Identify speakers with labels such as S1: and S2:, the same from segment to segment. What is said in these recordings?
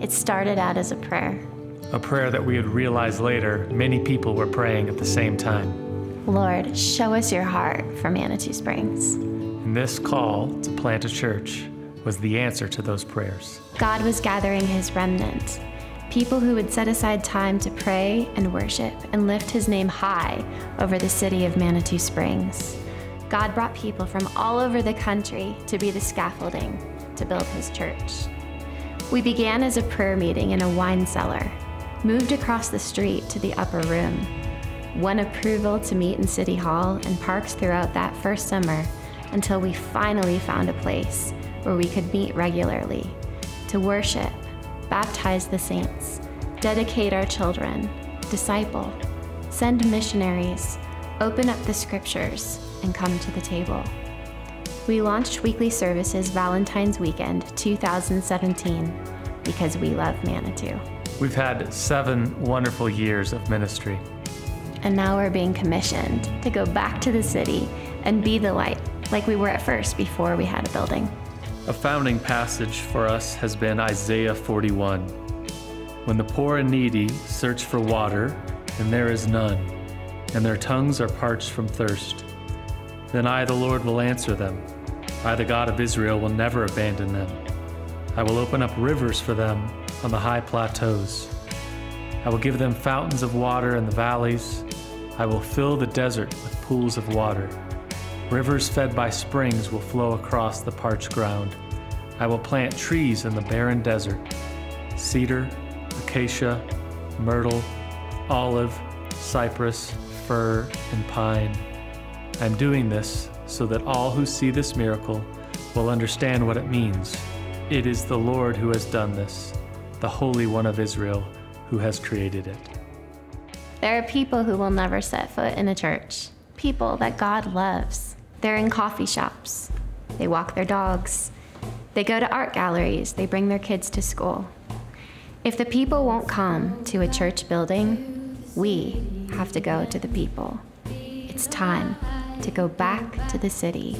S1: It started out as a prayer.
S2: A prayer that we would realize later many people were praying at the same time.
S1: Lord, show us your heart for Manitou Springs.
S2: And this call to plant a church was the answer to those prayers.
S1: God was gathering his remnant, people who would set aside time to pray and worship and lift his name high over the city of Manitou Springs. God brought people from all over the country to be the scaffolding to build his church. We began as a prayer meeting in a wine cellar, moved across the street to the upper room, won approval to meet in City Hall and parks throughout that first summer until we finally found a place where we could meet regularly to worship, baptize the saints, dedicate our children, disciple, send missionaries, open up the scriptures, and come to the table. We launched weekly services Valentine's Weekend 2017 because we love Manitou.
S2: We've had 7 wonderful years of ministry.
S1: And now we're being commissioned to go back to the city and be the light like we were at first before we had a building.
S2: A founding passage for us has been Isaiah 41. When the poor and needy search for water, and there is none, and their tongues are parched from thirst, then I, the Lord, will answer them. I, the God of Israel, will never abandon them. I will open up rivers for them on the high plateaus. I will give them fountains of water in the valleys. I will fill the desert with pools of water. Rivers fed by springs will flow across the parched ground. I will plant trees in the barren desert: cedar, acacia, myrtle, olive, cypress, fir, and pine. I'm doing this so that all who see this miracle will understand what it means. It is the Lord who has done this, the Holy One of Israel, who has created it.
S1: There are people who will never set foot in a church, people that God loves. They're in coffee shops, they walk their dogs, they go to art galleries, they bring their kids to school. If the people won't come to a church building, we have to go to the people. It's time to go back to the city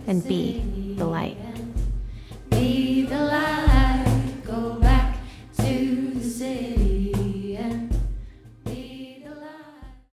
S1: and be the light.